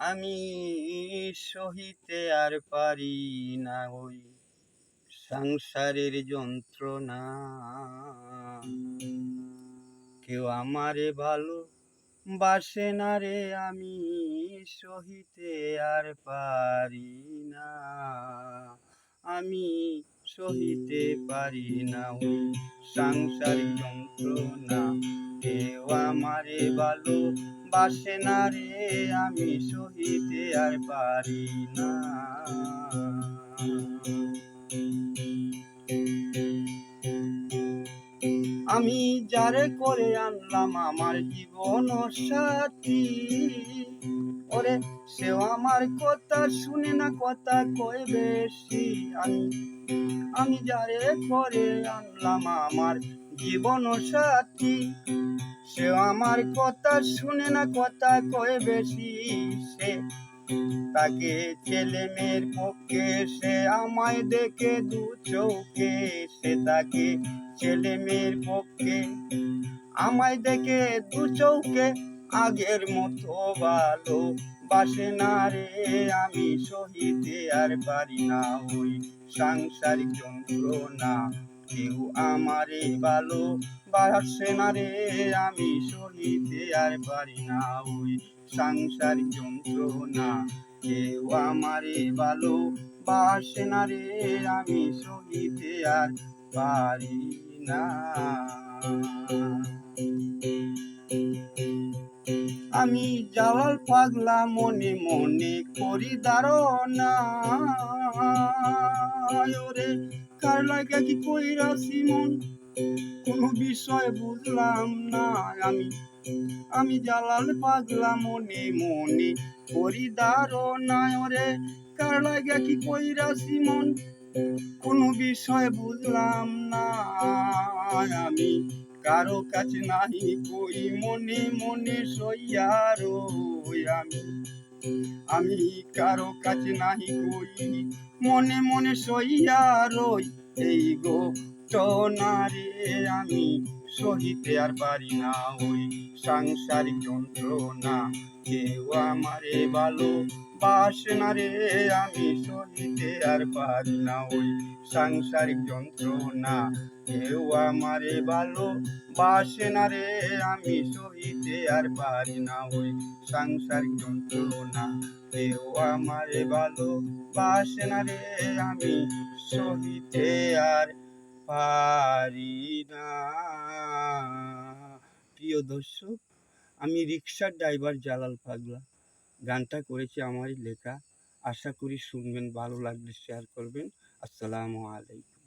আমি সহিতে আর পারি না ওই সংসারের যন্ত্রণা। কেউ আমারে ভালো বাসে না রে, আমি সহিতে আর পারি না। আমি সহিতে পারি না ওই সাংসারিক যন্ত্রণা। কেউ আমারে ভালো বাসে না রে, আমি সহিতে আর পারি না। আমি যারে করে আনলাম আমার জীবন সাথী, ওরে সেও আমার কথা শুনে না, কথা কয় বেশি। আমি যারে করে আনলাম আমার জীবন সাথী, সেও আমার কথা শুনে না, কথা কয় বেশি। সে তাকে ছেলে মেয়ের পক্ষে, সে আমায় দেখে দু চোখে। সে তাকে ছেলে মেয়ের পক্ষে, আমায় দেখে দু চোখে। আগের মতো ভালো বাসে না রে, আমি সহিতে আর পারি না ওই সাংসারিক যন্ত্রণা। কেউ আমারে ভালো বাসে না রে, আমি সহিতে আর পারি না ওই সাংসারিক যন্ত্রণা। কেউ আমারে ভালো বাসে না রে, আমি সহিতে আর পারি না। আমি জালাল পাগলা মনে মনে করি ধারণা। ওরে কার লাগা কি কইরাছি মন, কোনো বিষয় বুঝলাম না। আমি জালাল পাগলা মনে মনে করি ধারণা। ওরে কার লাগা কি কইরাছি মন, কোনো বিষয় বুঝলাম না। আমি কারো কাছে নাহি কই, মনে মনে সইয়া রই। আমি কারো কাছে নাহি কই, মনে মনে সইয়া রই। এই ঘটনা রে, আমি সহিতে আর পারি না ওই সাংসারিক যন্ত্রণা। কেউ আমারে ভালো বাসে না রে, আমি সহিতে আর পারি না ওই সাংসারিক যন্ত্রণা। কেউ আমারে ভালো বাসে না রে, আমি সহিতে আর পারি না ওই সাংসারিক যন্ত্রণা। কেউ আমারে ভালো বাসে না রে, আমি সহিতে আর পারি না। প্রিয় দর্শক, আমি রিক্সার ড্রাইভার জালাল পাগলা। গানটা করেছি আমারই লেখা। আশা করি শুনবেন, ভালো লাগলে শেয়ার করবেন। আসসালামু আলাইকুম।